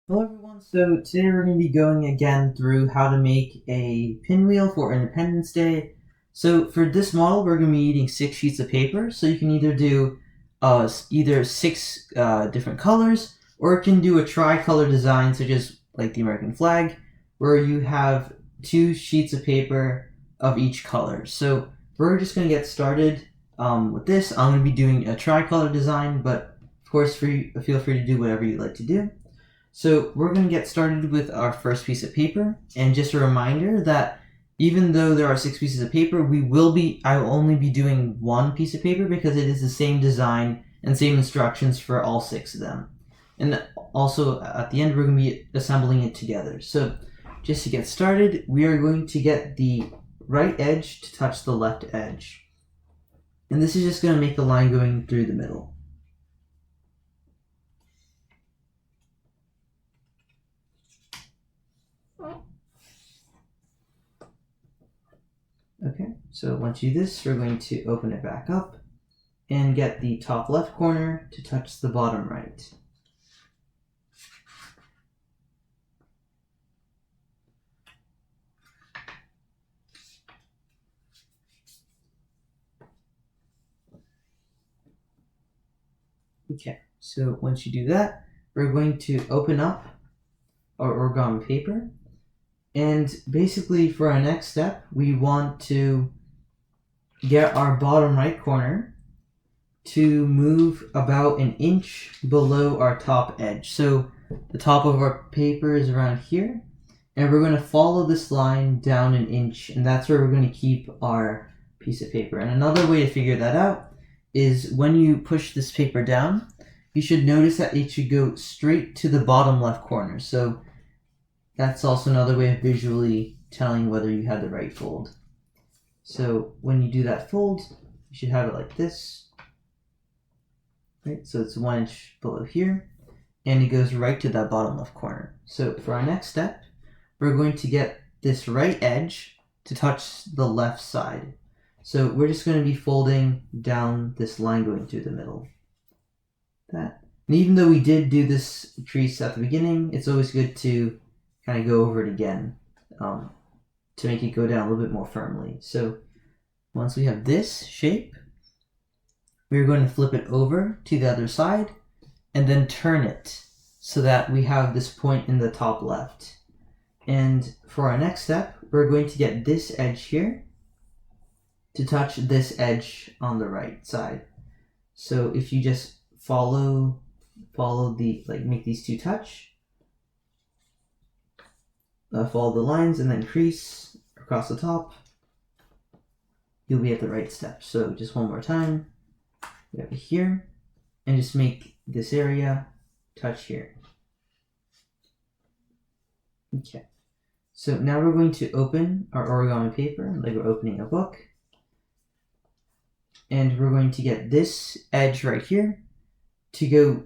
Hello everyone, so today we're going to be going again through how to make a pinwheel for Independence Day. So for this model we're going to be needing 6 sheets of paper, so you can either do either 6 different colors, or it can do a tricolor design such as like the American flag, where you have 2 sheets of paper of each color. So we're just going to get started with this. I'm going to be doing a tricolor design, but of course feel free to do whatever you'd like to do. So we're going to get started with our first piece of paper, and just a reminder that even though there are 6 pieces of paper, I will only be doing 1 piece of paper because it is the same design and same instructions for all 6 of them. And also at the end we're going to be assembling it together. So just to get started, we are going to get the right edge to touch the left edge. And this is just going to make a line going through the middle. Okay, so once you do this, we're going to open it back up and get the top left corner to touch the bottom right. Okay, so once you do that, we're going to open up our origami paper. And basically for our next step, we want to get our bottom right corner to move about an inch below our top edge. So the top of our paper is around here, and we're going to follow this line down an inch, and that's where we're going to keep our piece of paper. And another way to figure that out is when you push this paper down, you should notice that it should go straight to the bottom left corner. So that's also another way of visually telling whether you had the right fold. So when you do that fold, you should have it like this. Right? So it's 1 inch below here, and it goes right to that bottom left corner. So for our next step, we're going to get this right edge to touch the left side. So we're just going to be folding down this line going through the middle. That. And even though we did do this crease at the beginning, it's always good to kind of go over it again to make it go down a little bit more firmly. So once we have this shape, we're going to flip it over to the other side and then turn it so that we have this point in the top left. And for our next step, we're going to get this edge here to touch this edge on the right side. So if you just follow make these two touch, follow the lines and then crease across the top, you'll be at the right step. So just one more time, we have it here, and just make this area touch here. Okay, so now we're going to open our origami paper like we're opening a book, and we're going to get this edge right here to go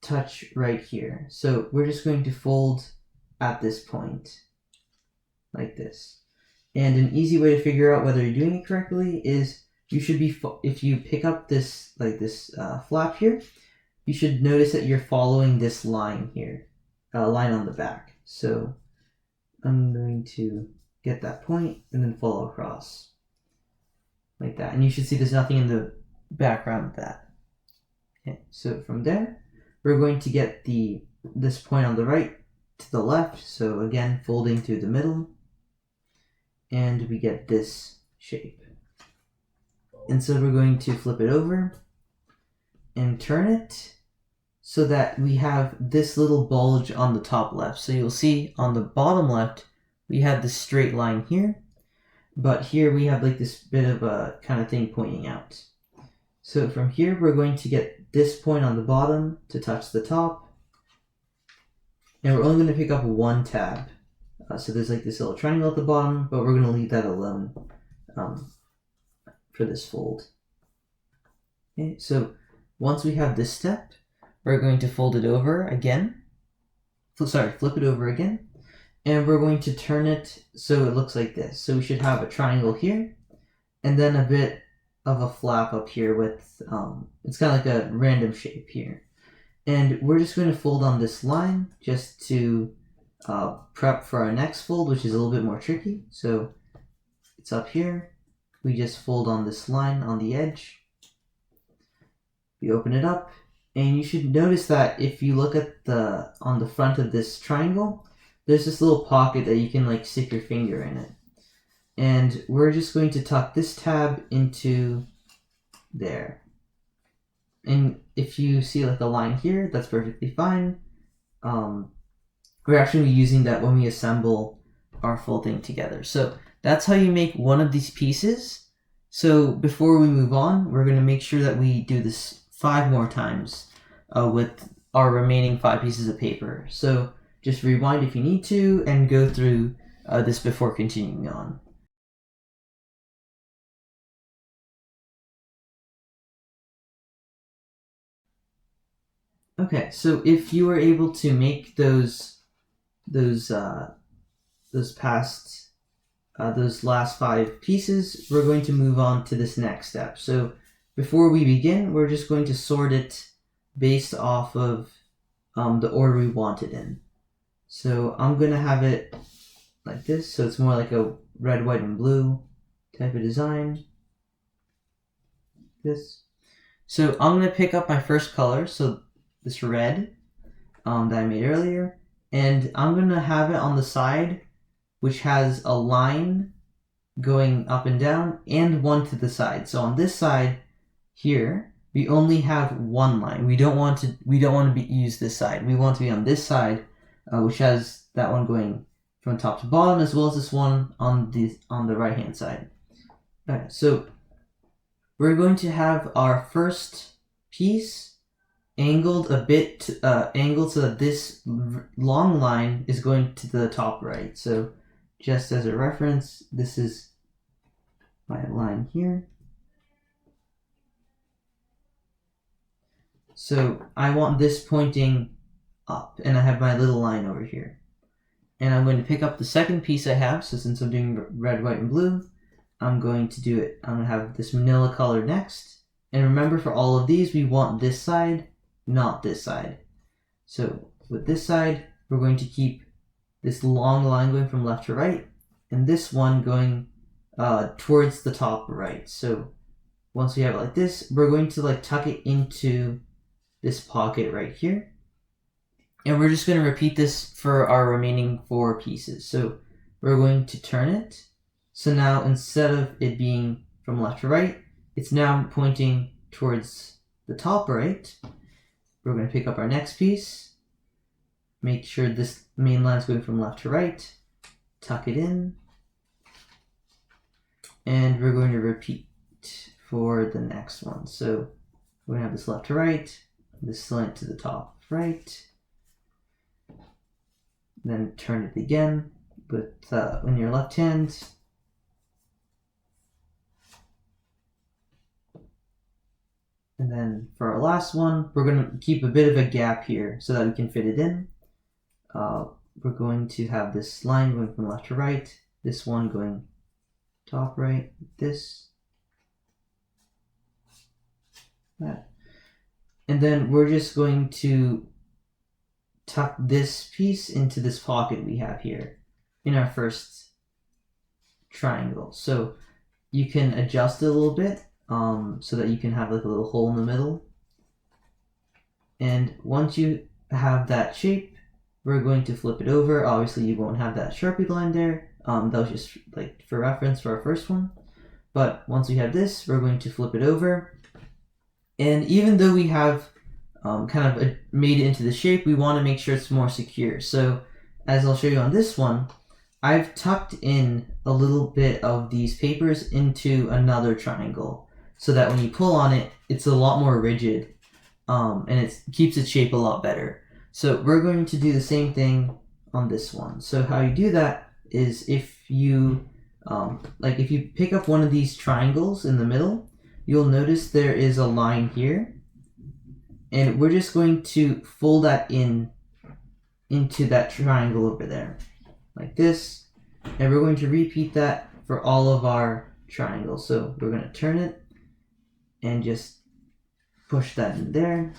touch right here. So we're just going to fold at this point like this. And an easy way to figure out whether you're doing it correctly is you should be, if you pick up this flap here, you should notice that you're following this line here, line on the back. So I'm going to get that point and then follow across like that. And you should see there's nothing in the background of that. Okay, so from there, we're going to get this point on the right to the left. So again, folding through the middle, and we get this shape. And so we're going to flip it over and turn it so that we have this little bulge on the top left. So you'll see on the bottom left, we have this straight line here, but here we have like this bit of a kind of thing pointing out. So from here, we're going to get this point on the bottom to touch the top, and we're only going to pick up 1 tab. So there's like this little triangle at the bottom, but we're going to leave that alone for this fold. Okay, so once we have this step, we're going to fold it over again. Flip it over again, and we're going to turn it so it looks like this. So we should have a triangle here, and then a bit of a flap up here with, it's kind of like a random shape here. And we're just going to fold on this line just to prep for our next fold, which is a little bit more tricky. So it's up here. We just fold on this line on the edge. We open it up, and you should notice that if you look at on the front of this triangle, there's this little pocket that you can like stick your finger in it. And we're just going to tuck this tab into there. And if you see like a line here, that's perfectly fine. We're actually using that when we assemble our full thing together. So that's how you make one of these pieces. So before we move on, we're going to make sure that we do this 5 more times with our remaining 5 pieces of paper. So just rewind if you need to and go through this before continuing on. Okay, so if you were able to make those last 5 pieces, we're going to move on to this next step. So before we begin, we're just going to sort it based off of the order we want it in. So I'm going to have it like this, so it's more like a red, white, and blue type of design. This. So I'm going to pick up my first color, so this red that I made earlier, and I'm going to have it on the side which has a line going up and down and one to the side. So on this side here, we only have one line. We don't want to use this side. We want to be on this side, which has that one going from top to bottom, as well as this one on the right hand side. Okay, so we're going to have our first piece angled a bit, angled so that this long line is going to the top right. So just as a reference, this is my line here. So I want this pointing up, and I have my little line over here. And I'm going to pick up the second piece I have, so since I'm doing red, white, and blue, I'm going to have this manila color next. And remember, for all of these, we want this side, not this side. So with this side, we're going to keep this long line going from left to right, and this one going towards the top right. So once we have it like this, we're going to like tuck it into this pocket right here. And we're just going to repeat this for our remaining 4 pieces. So we're going to turn it. So now instead of it being from left to right, it's now pointing towards the top right. We're going to pick up our next piece, make sure this main line is going from left to right, tuck it in, and we're going to repeat for the next one. So we're going to have this left to right, this slant to the top right, then turn it again with in your left hand. And then for our last one, we're going to keep a bit of a gap here so that we can fit it in. We're going to have this line going from left to right, this one going top right, this, that. And then we're just going to tuck this piece into this pocket we have here in our first triangle. So you can adjust it a little bit so that you can have like a little hole in the middle. And once you have that shape, we're going to flip it over. Obviously you won't have that Sharpie line there. That was just like for reference for our first one. But once we have this, we're going to flip it over. And even though we have kind of made it into the shape, we want to make sure it's more secure. So as I'll show you on this one, I've tucked in a little bit of these papers into another triangle so that when you pull on it, it's a lot more rigid and it keeps its shape a lot better. So we're going to do the same thing on this one. So how you do that is if you if you pick up one of these triangles in the middle, you'll notice there is a line here, and we're just going to fold that into that triangle over there like this, and we're going to repeat that for all of our triangles. So we're going to turn it and just push that in there,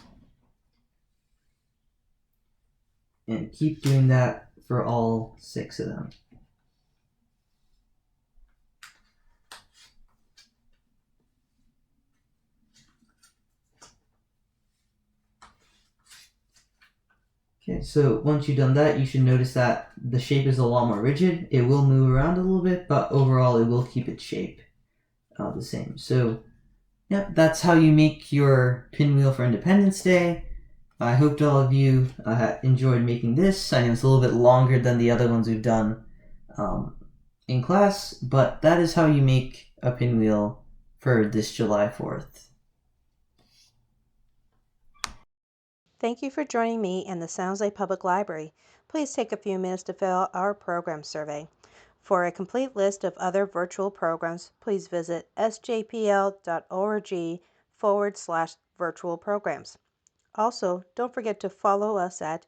and keep doing that for all 6 of them. Okay, so once you've done that, you should notice that the shape is a lot more rigid. It will move around a little bit, but overall it will keep its shape the same. So, yep, that's how you make your pinwheel for Independence Day. I hope all of you enjoyed making this. I know it's a little bit longer than the other ones we've done in class, but that is how you make a pinwheel for this July 4th. Thank you for joining me in the Sounds Lake Public Library. Please take a few minutes to fill out our program survey. For a complete list of other virtual programs, please visit sjpl.org/virtual programs. Also, don't forget to follow us at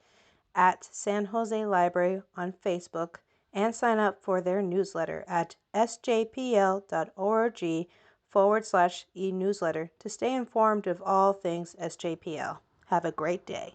San Jose Library on Facebook and sign up for their newsletter at sjpl.org/e-newsletter to stay informed of all things SJPL. Have a great day.